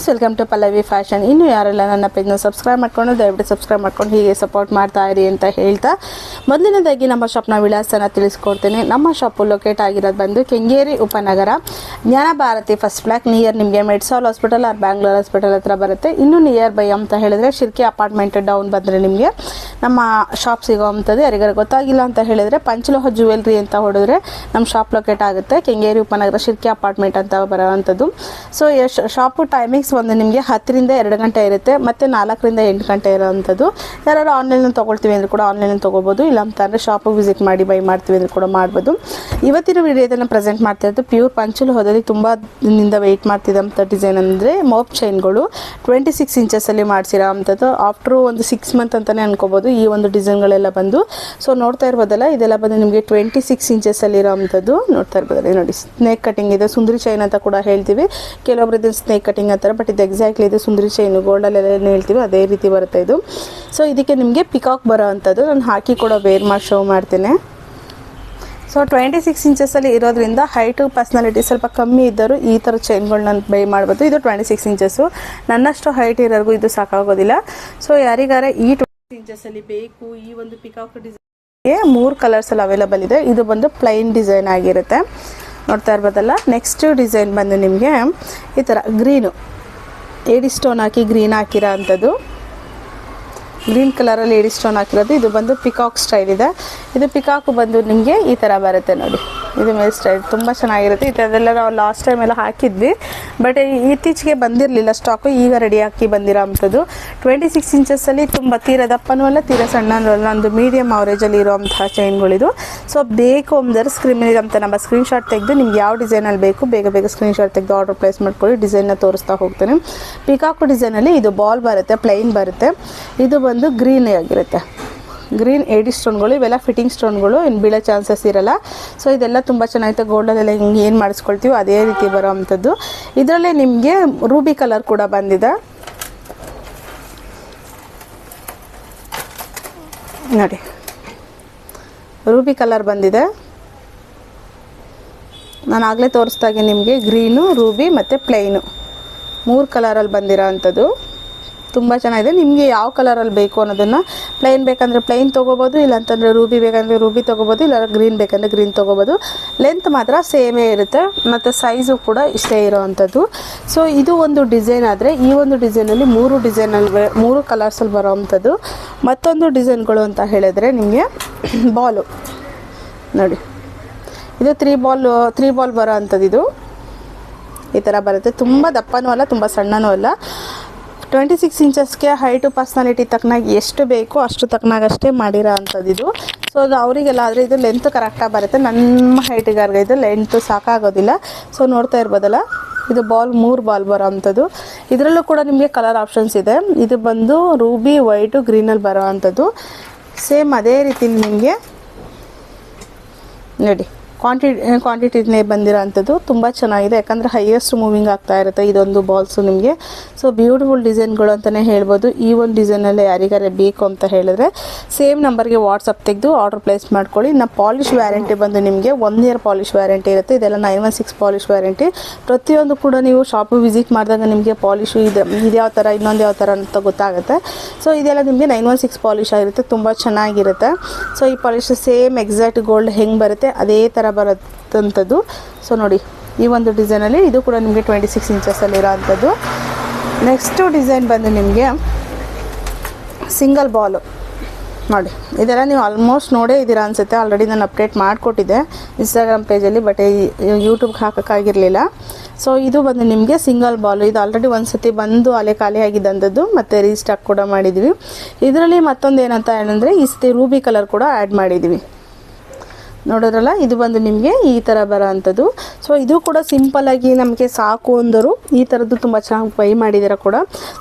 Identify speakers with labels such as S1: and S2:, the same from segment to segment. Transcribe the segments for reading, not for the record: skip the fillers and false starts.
S1: Friends, welcome to Pallavi fashion. ಇನ್ನೂ ಯಾರೆಲ್ಲ ನನ್ನ ಪೇಜ್ನ ಸಬ್ಸ್ಕ್ರೈಬ್ ಮಾಡ್ಕೊಂಡು ದಯವಿಟ್ಟು ಸಬ್ಸ್ಕ್ರೈಬ್ ಮಾಡ್ಕೊಂಡು ಹೀಗೆ ಸಪೋರ್ಟ್ ಮಾಡ್ತಾ ಇರಿ ಅಂತ ಹೇಳ್ತಾ, ಮೊದಲನೇದಾಗಿ ನಮ್ಮ ಶಾಪ್ನ ವಿಳಾಸನ ತಿಳಿಸ್ಕೊಡ್ತೀನಿ. ನಮ್ಮ ಶಾಪು ಲೊಕೇಟ್ ಆಗಿರೋದು ಬಂದು ಕೆಂಗೇರಿ ಉಪನಗರ, ಜ್ಞಾನ ಭಾರತಿ ಫಸ್ಟ್ ಫ್ಲಾಗ್ ನಿಯರ್ ನಿಮಗೆ ಮೆಡ್ಸಾಲ್ ಹಾಸ್ಪಿಟಲ್ ಆರ್ ಬ್ಯಾಂಗ್ಳೂರ್ ಹಾಸ್ಪಿಟಲ್ ಹತ್ರ ಬರುತ್ತೆ. ಇನ್ನೂ ನಿಯರ್ ಬೈ ಅಂತ ಹೇಳಿದ್ರೆ ಶಿರ್ಕೆ ಅಪಾರ್ಟ್ಮೆಂಟ್ ಡೌನ್ ಬಂದರೆ ನಿಮಗೆ ನಮ್ಮ ಶಾಪ್ ಸಿಗೋವಂಥದ್ದು. ಯಾರಿಗಾರು ಗೊತ್ತಾಗಿಲ್ಲ ಅಂತ ಹೇಳಿದರೆ ಪಂಚಲೋಹ ಜ್ಯುವೆಲ್ರಿ ಅಂತ ಹೊಡೆದ್ರೆ ನಮ್ಮ ಶಾಪ್ ಲೊಕೇಟ್ ಆಗುತ್ತೆ. ಕೆಂಗೇರಿ ಉಪನಗರ ಶಿರ್ಕೆ ಅಪಾರ್ಟ್ಮೆಂಟ್ ಅಂತ ಬರೋವಂಥದ್ದು. ಸೊ ಶಾಪು ಟೈಮಿಂಗ್ಸ್ ಒಂದು ನಿಮಗೆ 10 ರಿಂದ 2 ಗಂಟೆ ಇರುತ್ತೆ, ಮತ್ತು 4 ರಿಂದ 8 ಗಂಟೆ ಇರೋವಂಥದ್ದು. ಯಾರು ಆನ್ಲೈನಲ್ಲಿ ತೊಗೊಳ್ತೀವಿ ಅಂದರೆ ಕೂಡ ಆನ್ಲೈನಲ್ಲಿ ತೊಗೋಬೋದು, ಇಲ್ಲ ಅಂತಂದರೆ ಶಾಪಿಗೆ ವಿಸಿಟ್ ಮಾಡಿ ಬೈ ಮಾಡ್ತೀವಿ ಅಂದರೆ ಕೂಡ ಮಾಡ್ಬೋದು. ಇವತ್ತಿನ ವಿಡಿಯೋದನ್ನು ಪ್ರೆಸೆಂಟ್ ಮಾಡ್ತಾ ಇರೋದು ಪ್ಯೂರ್ ಪಂಚಲೋಹದಲ್ಲಿ ತುಂಬ ದಿನದಿಂದ ವೆಯ್ಟ್ ಮಾಡ್ತಿದ್ದಂಥ ಡಿಸೈನ್ ಅಂದರೆ ಮೋಪ್ ಚೈನ್ಗಳು 26 ಇಂಚಸಲ್ಲಿ ಮಾಡಿಸಿರೋ ಅಂಥದ್ದು. ಆಫ್ಟ್ರು ಒಂದು 6 ಮಂತ್ ಅಂತಲೇ ಅನ್ಕೋಬೋದು ಈ ಒಂದು ಡಿಸೈನ್ಗಳೆಲ್ಲ ಬಂದು. ಸೊ ನೋಡ್ತಾ ಇರ್ಬೋದಲ್ಲ, ಇದೆಲ್ಲ ಬಂದು ನಿಮಗೆ 26 ಇಂಚಸಲ್ಲಿರೋ ಅಂಥದ್ದು. ನೋಡ್ತಾ ಇರ್ಬೋದಲ್ಲ, ನೋಡಿ ಸ್ನೇಕ್ ಕಟಿಂಗ್ ಇದೆ, ಸುಂದರಿ ಚೈನ್ ಅಂತ ಕೂಡ ಹೇಳ್ತೀವಿ. ಕೆಲವೊಬ್ರು ಇದನ್ನು ಸ್ನೇಕ್ ಕಟಿಂಗ್ ಅಂತಾರೆ, ಬಟ್ ಇದು ಎಕ್ಸಾಕ್ಟ್ಲಿ ಇದು ಸುಂದರಿ ಚೈನು, ಗೋಲ್ಡಲ್ಲೆಲ್ಲ ಏನು ಹೇಳ್ತೀವಿ ಅದೇ ರೀತಿ ಬರುತ್ತೆ ಇದು. ಸೊ ಇದಕ್ಕೆ ನಿಮಗೆ ಪಿಕಾಕ್ ಬರೋ ಅಂಥದ್ದು ನಾನು ಹಾಕಿ ಕೂಡ ವೇರ್ ಮಾಡಿ ಶೋ ಮಾಡ್ತೇನೆ. ಸೊ 26 ಇಂಚಸಲ್ಲಿ ಇರೋದ್ರಿಂದ ಹೈಟು ಪರ್ಸ್ನಾಲಿಟಿ ಸ್ವಲ್ಪ ಕಮ್ಮಿ ಇದ್ದರೂ ಈ ಥರ ಚೈನ್ಗಳನ್ನ ಬೈ ಮಾಡ್ಬೋದು. ಇದು 26 ಇಂಚಸ್ಸು, ನನ್ನಷ್ಟು ಹೈಟ್ ಇರೋರ್ಗೂ ಇದು ಸಾಕಾಗೋದಿಲ್ಲ. ಸೊ ಯಾರಿಗಾರ ಈ 26 ಇಂಚಸಲ್ಲಿ ಬೇಕು ಈ ಒಂದು ಪಿಕಾಕ್ ಡಿಸೈನ್ಗೆ 3 ಕಲರ್ಸಲ್ಲಿ ಅವೈಲಬಲ್ ಇದೆ. ಇದು ಬಂದು ಪ್ಲೈನ್ ಡಿಸೈನ್ ಆಗಿರುತ್ತೆ, ನೋಡ್ತಾ ಇರ್ಬೋದಲ್ಲ. ನೆಕ್ಸ್ಟ್ ಡಿಸೈನ್ ಬಂದು ನಿಮಗೆ ಈ ಥರ ಗ್ರೀನು ಏಡಿ ಸ್ಟೋನ್ ಹಾಕಿ ಗ್ರೀನ್ ಹಾಕಿರೋ ಅಂಥದ್ದು, ಗ್ರೀನ್ ಕಲರಲ್ಲಿ ಏಡಿ ಸ್ಟೋನ್ ಹಾಕಿರೋದು. ಇದು ಬಂದು ಪಿಕಾಕ್ ಸ್ಟೈಲ್ ಇದೆ. ಇದು ಪಿಕಾಕು ಬಂದು ನಿಮಗೆ ಈ ಥರ ಬರುತ್ತೆ ನೋಡಿ, ಇದು ಮೇಲ್ ಸ್ಟೈಲ್ ತುಂಬ ಚೆನ್ನಾಗಿರುತ್ತೆ. ಈ ಥರದ್ದೆಲ್ಲ ನಾವು ಲಾಸ್ಟ್ ಟೈಮ್ ಎಲ್ಲ ಹಾಕಿದ್ವಿ, ಬಟ್ ಇತ್ತೀಚೆಗೆ ಬಂದಿರಲಿಲ್ಲ ಸ್ಟಾಕು, ಈಗ ರೆಡಿ ಹಾಕಿ ಬಂದಿರೋ ಅಂಥದ್ದು. 26 ಇಂಚಸಲ್ಲಿ ತುಂಬ ತೀರ ದಪ್ಪನೂ ಅಲ್ಲ ತೀರ ಸಣ್ಣನೂ ಅಲ್ಲ, ಒಂದು ಮೀಡಿಯಮ್ ಅವರೇಜಲ್ಲಿ ಇರೋವಂತಹ ಚೈನ್ಗಳಿದು. ಸೊ ಬೇಕು ಅಂದರೆ ಸ್ಕ್ರೀನ್ ಅಂತ ನಮ್ಮ ಸ್ಕ್ರೀನ್ಶಾಟ್ ತೆಗೆದು ನಿಮ್ಗೆ ಯಾವ ಡಿಸೈನಲ್ಲಿ ಬೇಕು ಬೇಗ ಸ್ಕ್ರೀನ್ಶಾಟ್ ತೆಗೆದು ಆರ್ಡರ್ ಪ್ಲೇಸ್ ಮಾಡ್ಕೊಳ್ಳಿ. ಡಿಸೈನ್ನ ತೋರಿಸ್ತಾ ಹೋಗ್ತೇನೆ. ಪಿಕಾಕು ಡಿಸೈನಲ್ಲಿ ಇದು ಬಾಲ್ ಬರುತ್ತೆ, ಪ್ಲೈನ್ ಬರುತ್ತೆ. ಇದು ಬಂದು ಗ್ರೀನ್ ಆಗಿರುತ್ತೆ, ಗ್ರೀನ್ ಏಡಿ ಸ್ಟೋನ್ಗಳು. ಇವೆಲ್ಲ ಫಿಟ್ಟಿಂಗ್ ಸ್ಟೋನ್ಗಳು, ಇನ್ನು ಬೀಳೋ ಚಾನ್ಸಸ್ ಇರಲ್ಲ. ಸೊ ಇದೆಲ್ಲ ತುಂಬ ಚೆನ್ನಾಗಿತ್ತು. ಗೋಲ್ಡಲ್ಲೆಲ್ಲ ಹಿಂಗೆ ಏನು ಮಾಡಿಸ್ಕೊಳ್ತೀವಿ ಅದೇ ರೀತಿ ಬರೋ ಅಂಥದ್ದು. ಇದರಲ್ಲೇ ನಿಮಗೆ ರೂಬಿ ಕಲರ್ ಕೂಡ ಬಂದಿದೆ ನೋಡಿ, ರೂಬಿ ಕಲರ್ ಬಂದಿದೆ. ನಾನು ಆಗಲೇ ತೋರಿಸ್ದಾಗೆ ನಿಮಗೆ ಗ್ರೀನು, ರೂಬಿ ಮತ್ತು ಪ್ಲೈನು 3 ಕಲರಲ್ಲಿ ಬಂದಿರೋ ಅಂಥದ್ದು. ತುಂಬ ಚೆನ್ನಾಗಿದೆ. ನಿಮಗೆ ಯಾವ ಕಲರಲ್ಲಿ ಬೇಕು ಅನ್ನೋದನ್ನು, ಪ್ಲೈನ್ ಬೇಕಂದರೆ ಪ್ಲೈನ್ ತೊಗೋಬೋದು, ಇಲ್ಲಾಂತಂದರೆ ರೂಬಿ ಬೇಕಂದರೆ ರೂಬಿ ತೊಗೋಬೋದು, ಇಲ್ಲ ಗ್ರೀನ್ ಬೇಕಂದರೆ ಗ್ರೀನ್ ತೊಗೋಬೋದು. ಲೆಂತ್ ಮಾತ್ರ ಸೇಮೇ ಇರುತ್ತೆ ಮತ್ತು ಸೈಜು ಕೂಡ ಇಷ್ಟೇ ಇರೋ ಅಂಥದ್ದು. ಸೊ ಇದು ಒಂದು ಡಿಸೈನ್ ಆದರೆ, ಈ ಒಂದು ಡಿಸೈನಲ್ಲಿ 3 ಡಿಸೈನಲ್ಲಿ 3 ಕಲರ್ಸಲ್ಲಿ ಬರೋ ಅಂಥದ್ದು. ಮತ್ತೊಂದು ಡಿಸೈನ್ಗಳು ಅಂತ ಹೇಳಿದ್ರೆ ನಿಮಗೆ ಬಾಲು ನೋಡಿ, ಇದು 3 ಬಾಲ್ ಬರೋ ಅಂಥದ್ದು. ಇದು ಈ ಥರ ಬರುತ್ತೆ, ತುಂಬ ದಪ್ಪನೂ ಅಲ್ಲ ತುಂಬ ಸಣ್ಣನೂ ಅಲ್ಲ. 26 ಇಂಚಸ್ಗೆ ಹೈಟು ಪರ್ಸ್ನಾಲಿಟಿ ತಕ್ಕನಾಗಿ ಎಷ್ಟು ಬೇಕೋ ಅಷ್ಟು ತಕ್ಕನಾಗಷ್ಟೇ ಮಾಡಿರೋ ಅಂಥದ್ದು ಇದು. ಸೊ ಅದು ಅವರಿಗೆಲ್ಲ ಆದರೆ ಇದು ಲೆಂತ್ ಕರೆಕ್ಟಾಗಿ ಬರುತ್ತೆ, ನಮ್ಮ ಹೈಟಿಗಾರ್ಗೆ ಇದು ಲೆಂತ್ ಸಾಕಾಗೋದಿಲ್ಲ. ಸೊ ನೋಡ್ತಾ ಇರ್ಬೋದಲ್ಲ, ಇದು 3 ಬಾಲ್ ಬರೋ ಅಂಥದ್ದು. ಇದರಲ್ಲೂ ಕೂಡ ನಿಮಗೆ ಕಲರ್ ಆಪ್ಷನ್ಸ್ ಇದೆ. ಇದು ಬಂದು ರೂಬಿ, ವೈಟು, ಗ್ರೀನಲ್ಲಿ ಬರೋ ಅಂಥದ್ದು. ಸೇಮ್ ಅದೇ ರೀತಿ ನಿಮಗೆ ನೋಡಿ ಕ್ವಾಂಟಿಟಿನೇ ಬಂದಿರೋ ಅಂಥದ್ದು. ತುಂಬ ಚೆನ್ನಾಗಿದೆ, ಯಾಕಂದರೆ ಹೈಯೆಸ್ಟ್ ಮೂವಿಂಗ್ ಆಗ್ತಾ ಇರುತ್ತೆ ಇದೊಂದು ಬಾಲ್ಸು ನಿಮಗೆ. ಸೊ ಬ್ಯೂಟಿಫುಲ್ ಡಿಸೈನ್ಗಳು ಅಂತಲೇ ಹೇಳ್ಬೋದು. ಈ ಒಂದು ಡಿಸೈನಲ್ಲಿ ಯಾರಿಗಾರೆ ಬೇಕು ಅಂತ ಹೇಳಿದ್ರೆ ಸೇಮ್ ನಂಬರ್ಗೆ ವಾಟ್ಸಪ್ ತೆಗೆದು ಆರ್ಡರ್ ಪ್ಲೇಸ್ ಮಾಡ್ಕೊಳ್ಳಿ. ಇನ್ನು ಪಾಲಿಶ್ ವ್ಯಾರಂಟಿ ಬಂದು ನಿಮಗೆ 1 ಇಯರ್ ಪಾಲಿಶ್ ವ್ಯಾರಂಟಿ ಇರುತ್ತೆ. ಇದೆಲ್ಲ 916 ಪಾಲಿಶ್ ವ್ಯಾರಂಟಿ. ಪ್ರತಿಯೊಂದು ಕೂಡ ನೀವು ಶಾಪಿಗೆ ವಿಸಿಟ್ ಮಾಡಿದಾಗ ನಿಮಗೆ ಪಾಲಿಶು ಇದು ಯಾವ ಥರ ಇನ್ನೊಂದು ಯಾವ ಥರ ಅಂತ ಗೊತ್ತಾಗುತ್ತೆ. ಸೊ ಇದೆಲ್ಲ ನಿಮಗೆ 916 ಪಾಲಿಶ್ ಆಗಿರುತ್ತೆ, ತುಂಬ ಚೆನ್ನಾಗಿರುತ್ತೆ. ಸೊ ಈ ಪಾಲಿಶ್ ಸೇಮ್ ಎಕ್ಸಾಕ್ಟ್ ಗೋಲ್ಡ್ ಹೆಂಗೆ ಬರುತ್ತೆ ಅದೇ ಥರ ಬರೋಂಥದ್ದು. ಸೊ ನೋಡಿ ಈ ಒಂದು ಡಿಸೈನಲ್ಲಿ ಇದು ಕೂಡ ನಿಮಗೆ 26 ಇಂಚಸಲ್ಲಿರೋ ಅಂಥದ್ದು. ನೆಕ್ಸ್ಟು ಡಿಸೈನ್ ಬಂದು ನಿಮಗೆ ಸಿಂಗಲ್ ಬಾಲು ನೋಡಿ. ಇದೆಲ್ಲ ನೀವು ಆಲ್ಮೋಸ್ಟ್ ನೋಡೇ ಇದ್ದೀರಾ ಅನಿಸುತ್ತೆ, ಆಲ್ರೆಡಿ ನಾನು ಅಪ್ಡೇಟ್ ಮಾಡಿಕೊಟ್ಟಿದ್ದೆ ಇನ್ಸ್ಟಾಗ್ರಾಮ್ ಪೇಜಲ್ಲಿ, ಬಟ್ ಯೂಟ್ಯೂಬ್ಗೆ ಹಾಕೋಕ್ಕಾಗಿರಲಿಲ್ಲ. ಸೊ ಇದು ಬಂದು ನಿಮಗೆ ಸಿಂಗಲ್ ಬಾಲು. ಇದು ಆಲ್ರೆಡಿ ಒಂದು ಸತಿ ಬಂದು ಅಲೆ ಖಾಲಿ ಆಗಿದ್ದಂಥದ್ದು, ಮತ್ತು ರೀಸ್ಟಾಕ್ ಕೂಡ ಮಾಡಿದ್ವಿ. ಇದರಲ್ಲಿ ಮತ್ತೊಂದು ಏನಂತ ಏನಂದರೆ ಈ ಸತಿ ರೂಬಿ ಕಲರ್ ಕೂಡ ಆ್ಯಡ್ ಮಾಡಿದ್ವಿ, ನೋಡೋದ್ರಲ್ಲ. ಇದು ಬಂದು ನಿಮಗೆ ಈ ಥರ ಬರೋ ಅಂಥದ್ದು. ಸೊ ಇದು ಕೂಡ ಸಿಂಪಲ್ಲಾಗಿ ನಮಗೆ ಸಾಕು ಅಂದರು ಈ ಥರದ್ದು ತುಂಬ ಚೆನ್ನಾಗಿ ಬೈ ಮಾಡಿದ್ದೀರ ಕೂಡ.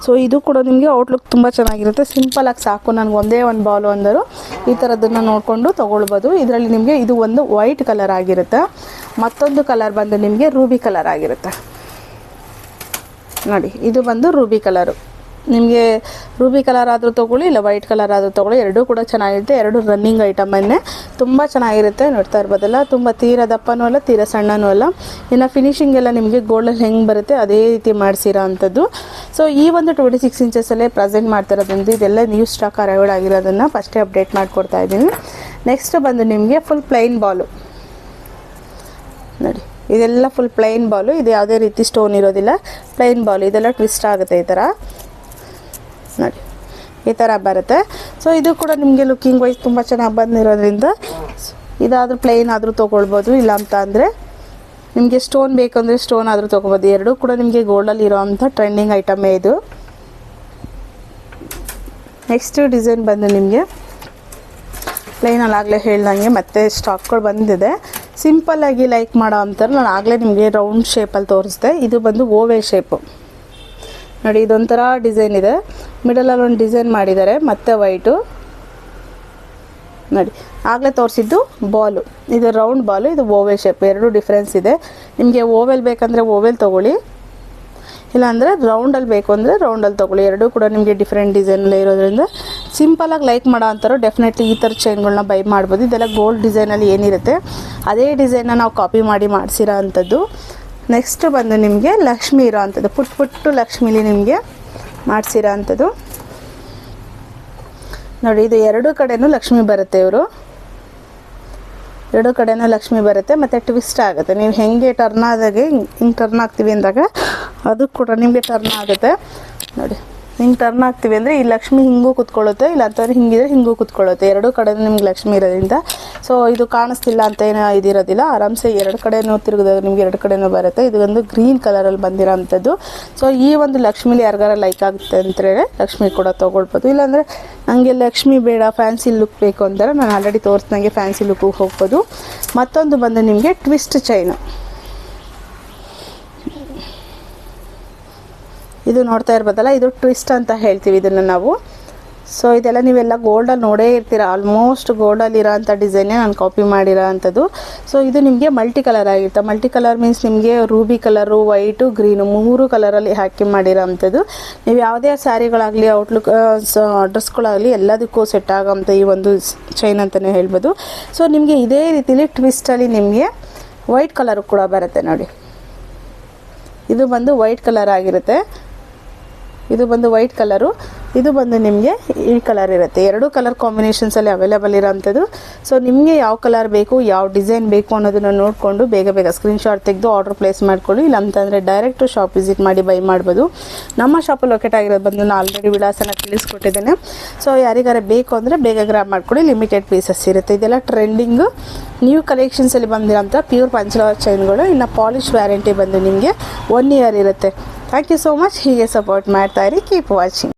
S1: ಸೊ ಇದು ಕೂಡ ನಿಮಗೆ ಔಟ್ಲುಕ್ ತುಂಬ ಚೆನ್ನಾಗಿರುತ್ತೆ. ಸಿಂಪಲಾಗಿ ಸಾಕು ನನಗೆ ಒಂದೇ ಒಂದು ಬಾಲು ಅಂದರು ಈ ಥರದ್ದನ್ನು ನೋಡಿಕೊಂಡು ತೊಗೊಳ್ಬೋದು. ಇದರಲ್ಲಿ ನಿಮಗೆ ಇದು ಒಂದು ವೈಟ್ ಕಲರ್ ಆಗಿರುತ್ತೆ, ಮತ್ತೊಂದು ಕಲರ್ ಬಂದು ನಿಮಗೆ ರೂಬಿ ಕಲರ್ ಆಗಿರುತ್ತೆ ನೋಡಿ. ಇದು ಬಂದು ರೂಬಿ ಕಲರು, ನಿಮಗೆ ರೂಬಿ ಕಲರ್ ಆದರೂ ತೊಗೊಳ್ಳಿ, ಇಲ್ಲ ವೈಟ್ ಕಲರ್ ಆದರೂ ತೊಗೊಳ್ಳಿ, ಎರಡೂ ಕೂಡ ಚೆನ್ನಾಗಿರುತ್ತೆ. ಎರಡು ರನ್ನಿಂಗ್ ಐಟಮನ್ನೇ, ತುಂಬ ಚೆನ್ನಾಗಿರುತ್ತೆ. ನೋಡ್ತಾ ಇರ್ಬೋದಲ್ಲ, ತುಂಬ ತೀರ ದಪ್ಪನೂ ಅಲ್ಲ, ತೀರ ಸಣ್ಣನೂ ಅಲ್ಲ. ಇನ್ನು ಫಿನಿಶಿಂಗ್ ಎಲ್ಲ ನಿಮಗೆ ಗೋಲ್ಡಲ್ಲಿ ಹೆಂಗೆ ಬರುತ್ತೆ ಅದೇ ರೀತಿ ಮಾಡಿಸಿರೋ ಅಂಥದ್ದು. ಸೊ ಈ ಒಂದು 26 ಇಂಚಸಲ್ಲೇ ಪ್ರೆಸೆಂಟ್ ಮಾಡ್ತಿರೋದ್ರಿಂದ ಇದೆಲ್ಲ ನ್ಯೂ ಸ್ಟಾಕ್ ಅರೈವಲ್ ಆಗಿರೋದನ್ನು ಫಸ್ಟೇ ಅಪ್ಡೇಟ್ ಮಾಡಿಕೊಡ್ತಾ ಇದ್ದೀನಿ. ನೆಕ್ಸ್ಟ್ ಬಂದು ನಿಮಗೆ ಫುಲ್ ಪ್ಲೈನ್ ಬಾಲು ನೋಡಿ, ಇದೆಲ್ಲ ಫುಲ್ ಪ್ಲೈನ್ ಬಾಲು. ಇದು ಯಾವುದೇ ರೀತಿ ಸ್ಟೋನ್ ಇರೋದಿಲ್ಲ, ಪ್ಲೈನ್ ಬಾಲು. ಇದೆಲ್ಲ ಟ್ವಿಸ್ಟ್ ಆಗುತ್ತೆ ಈ ಥರ ನೋಡಿ, ಈ ಥರ ಬರುತ್ತೆ. ಸೊ ಇದು ಕೂಡ ನಿಮಗೆ ಲುಕ್ಕಿಂಗ್ ವೈಸ್ ತುಂಬ ಚೆನ್ನಾಗಿ ಬಂದಿರೋದ್ರಿಂದ ಇದಾದರೂ ಪ್ಲೈನ್ ಆದರೂ ತೊಗೊಳ್ಬೋದು. ಇಲ್ಲ ಅಂತ ಅಂದರೆ ನಿಮಗೆ ಸ್ಟೋನ್ ಬೇಕಂದರೆ ಸ್ಟೋನ್ ಆದರೂ ತೊಗೊಬೋದು. ಎರಡೂ ಕೂಡ ನಿಮಗೆ ಗೋಲ್ಡಲ್ಲಿ ಇರೋ ಅಂಥ ಟ್ರೆಂಡಿಂಗ್ ಐಟಮೇ ಇದು. ನೆಕ್ಸ್ಟ್ ಡಿಸೈನ್ ಬಂದು ನಿಮಗೆ ಪ್ಲೈನಲ್ಲಿ ಆಗಲೇ ಹೇಳ್ದಂಗೆ ಮತ್ತೆ ಸ್ಟಾಕ್ಗಳು ಬಂದಿದೆ. ಸಿಂಪಲ್ಲಾಗಿ ಲೈಕ್ ಮಾಡೋ ಅಂತಾರೆ. ನಾನು ಆಗಲೇ ನಿಮಗೆ ರೌಂಡ್ ಶೇಪಲ್ಲಿ ತೋರಿಸ್ದೆ. ಇದು ಬಂದು ಓವೆ ಶೇಪು ನೋಡಿ, ಇದೊಂಥರ ಡಿಸೈನ್ ಇದೆ. ಮಿಡಲಲ್ಲಿ ಒಂದು ಡಿಸೈನ್ ಮಾಡಿದ್ದಾರೆ, ಮತ್ತೆ ವೈಟು ನೋಡಿ. ಆಗಲೇ ತೋರಿಸಿದ್ದು ಬಾಲು, ಇದು ರೌಂಡ್ ಬಾಲು, ಇದು ಓವೆ ಶೇಪ್. ಎರಡೂ ಡಿಫ್ರೆನ್ಸ್ ಇದೆ. ನಿಮಗೆ ಓವೆಲ್ ಬೇಕಂದರೆ ಓವೆಲ್ ತೊಗೊಳ್ಳಿ, ಇಲ್ಲಾಂದರೆ ರೌಂಡಲ್ಲಿ ಬೇಕು ಅಂದರೆ ರೌಂಡಲ್ಲಿ ತೊಗೊಳ್ಳಿ. ಎರಡೂ ಕೂಡ ನಿಮಗೆ ಡಿಫ್ರೆಂಟ್ ಡಿಸೈನಲ್ಲೇ ಇರೋದ್ರಿಂದ ಸಿಂಪಲಾಗಿ ಲೈಕ್ ಮಾಡೋ ಅಂತಾರೋ ಡೆಫಿನೆಟ್ಲಿ ಈ ಥರ ಚೈನ್ಗಳನ್ನ ಬೈ ಮಾಡ್ಬೋದು. ಇದೆಲ್ಲ ಗೋಲ್ಡ್ ಡಿಸೈನಲ್ಲಿ ಏನಿರುತ್ತೆ ಅದೇ ಡಿಸೈನ್ನ ನಾವು ಕಾಪಿ ಮಾಡಿ ಮಾಡಿಸಿರೋ ಅಂಥದ್ದು. ನೆಕ್ಸ್ಟ್ ಬಂದು ನಿಮಗೆ ಲಕ್ಷ್ಮಿ ಇರೋ ಅಂಥದ್ದು, ಪುಟ್ಟು ಲಕ್ಷ್ಮಿಲಿ ನಿಮಗೆ ಮಾಡಿಸಿರೋ ಅಂಥದ್ದು ನೋಡಿ. ಇದು ಎರಡೂ ಕಡೆಯೂ ಲಕ್ಷ್ಮಿ ಬರುತ್ತೆ. ಇವರು ಎರಡೂ ಕಡೆಯೂ ಲಕ್ಷ್ಮಿ ಬರುತ್ತೆ, ಮತ್ತು ಟ್ವಿಸ್ಟ್ ಆಗುತ್ತೆ. ನೀವು ಹೆಂಗೆ ಟರ್ನ್ ಆದಾಗೆ ಹಿಂಗೆ ಟರ್ನ್ ಆಗ್ತೀವಿ ಅಂದಾಗ ಅದು ಕೂಡ ನಿಮಗೆ ಟರ್ನ್ ಆಗುತ್ತೆ ನೋಡಿ. ಹಿಂಗೆ ಟರ್ನ್ ಆಗ್ತೀವಿ ಅಂದರೆ ಈ ಲಕ್ಷ್ಮಿ ಹಿಂಗೂ ಕೂತ್ಕೊಳ್ಳುತ್ತೆ, ಇಲ್ಲ ಅಂತಂದರೆ ಹಿಂಗಿದ್ರೆ ಹಿಂಗೂ ಕೂತ್ಕೊಳ್ಳುತ್ತೆ. ಎರಡೂ ಕಡೆ ನಿಮ್ಗೆ ಲಕ್ಷ್ಮಿ ಇರೋದ್ರಿಂದ ಸೊ ಇದು ಕಾಣಿಸ್ತಿಲ್ಲ ಅಂತ ಏನೋ ಇದಿರೋದಿಲ್ಲ. ಆರಾಮ್ಸೆ ಎರಡು ಕಡೆನೂ ತಿರುಗಿದಾಗ ನಿಮ್ಗೆ ಎರಡು ಕಡೆನೂ ಬರುತ್ತೆ. ಇದು ಒಂದು ಗ್ರೀನ್ ಕಲರಲ್ಲಿ ಬಂದಿರೋ ಅಂಥದ್ದು. ಸೊ ಈ ಒಂದು ಲಕ್ಷ್ಮಿಲಿ ಯಾರಿಗಾರ ಲೈಕ್ ಆಗುತ್ತೆ ಅಂತೇಳಿ ಲಕ್ಷ್ಮಿ ಕೂಡ ತೊಗೊಳ್ಬೋದು. ಇಲ್ಲಾಂದರೆ ನನಗೆ ಲಕ್ಷ್ಮಿ ಬೇಡ, ಫ್ಯಾನ್ಸಿ ಲುಕ್ ಬೇಕು ಅಂತಾರೆ, ನಾನು ಆಲ್ರೆಡಿ ತೋರಿಸ್ದಂಗೆ ಫ್ಯಾನ್ಸಿ ಲುಕ್ಕಿಗೆ ಹೋಗ್ಬೋದು. ಮತ್ತೊಂದು ಬಂದು ನಿಮಗೆ ಟ್ವಿಸ್ಟ್ ಚೈನು, ಇದು ನೋಡ್ತಾ ಇರ್ಬೋದಲ್ಲ, ಇದು ಟ್ವಿಸ್ಟ್ ಅಂತ ಹೇಳ್ತೀವಿ ಇದನ್ನು ನಾವು. ಸೊ ಇದೆಲ್ಲ ನೀವೆಲ್ಲ ಗೋಲ್ಡಲ್ಲಿ ನೋಡೇ ಇರ್ತೀರ, ಆಲ್ಮೋಸ್ಟ್ ಗೋಲ್ಡಲ್ಲಿ ಇರೋ ಅಂಥ ಡಿಸೈನೇ ನಾನು ಕಾಪಿ ಮಾಡಿರೋ ಅಂಥದ್ದು. ಸೊ ಇದು ನಿಮಗೆ ಮಲ್ಟಿ ಕಲರ್ ಆಗಿರುತ್ತೆ. ಮಲ್ಟಿ ಕಲರ್ ಮೀನ್ಸ್ ನಿಮಗೆ ರೂಬಿ ಕಲರು, ವೈಟು, ಗ್ರೀನು 3 ಕಲರಲ್ಲಿ ಹಾಕಿ ಮಾಡಿರೋ ಅಂಥದ್ದು. ನೀವು ಯಾವುದೇ ಸ್ಯಾರಿಗಳಾಗಲಿ, ಔಟ್ಲುಕ್ ಡ್ರೆಸ್ಗಳಾಗಲಿ ಎಲ್ಲದಕ್ಕೂ ಸೆಟ್ ಆಗೋಂಥ ಈ ಒಂದು ಚೈನ್ ಅಂತಲೇ ಹೇಳ್ಬೋದು. ಸೊ ನಿಮಗೆ ಇದೇ ರೀತಿಲಿ ಟ್ವಿಸ್ಟಲ್ಲಿ ನಿಮಗೆ ವೈಟ್ ಕಲರು ಕೂಡ ಬರುತ್ತೆ ನೋಡಿ. ಇದು ಬಂದು ವೈಟ್ ಕಲರ್ ಆಗಿರುತ್ತೆ, ಇದು ಬಂದು ವೈಟ್ ಕಲರು, ಇದು ಬಂದು ನಿಮಗೆ ಈ ಕಲರ್ ಇರುತ್ತೆ. ಎರಡೂ ಕಲರ್ ಕಾಂಬಿನೇಷನ್ಸಲ್ಲಿ ಅವೈಲೇಬಲ್ ಇರೋಂಥದ್ದು. ಸೊ ನಿಮಗೆ ಯಾವ ಕಲರ್ ಬೇಕು, ಯಾವ ಡಿಸೈನ್ ಬೇಕು ಅನ್ನೋದನ್ನು ನೋಡಿಕೊಂಡು ಬೇಗ ಸ್ಕ್ರೀನ್ಶಾಟ್ ತೆಗೆದು ಆರ್ಡರ್ ಪ್ಲೇಸ್ ಮಾಡ್ಕೊಳ್ಳಿ. ಇಲ್ಲ ಅಂತಂದರೆ ಡೈರೆಕ್ಟು ಶಾಪ್ ವಿಸಿಟ್ ಮಾಡಿ ಬೈ ಮಾಡ್ಬೋದು. ನಮ್ಮ ಶಾಪಲ್ಲಿ ಲೊಕೇಟ್ ಆಗಿರೋದು ಬಂದು ನಾನು ಆಲ್ರೆಡಿ ವಿಳಾಸನ ತಿಳಿಸ್ಕೊಟ್ಟಿದ್ದೇನೆ. ಸೊ ಯಾರಿಗಾರ ಬೇಕು ಅಂದರೆ ಬೇಗ ಗ್ರಾಬ್ ಮಾಡ್ಕೊಳ್ಳಿ, ಲಿಮಿಟೆಡ್ ಪೀಸಸ್ ಇರುತ್ತೆ. ಇದೆಲ್ಲ ಟ್ರೆಂಡಿಂಗು ನ್ಯೂ ಕಲೆಕ್ಷನ್ಸಲ್ಲಿ ಬಂದಿರೋಂಥ ಪ್ಯೂರ್ ಪಂಚಲೋಹ ಚೈನ್ಗಳು. ಇನ್ನು ಪಾಲಿಶ್ ವ್ಯಾರಂಟಿ ಬಂದು ನಿಮಗೆ 1 ಇಯರ್ ಇರುತ್ತೆ. Thank you so much. ಹೀಗೆ ಸಪೋರ್ಟ್ ಮಾಡ್ತಾಯಿರಿ. Keep watching.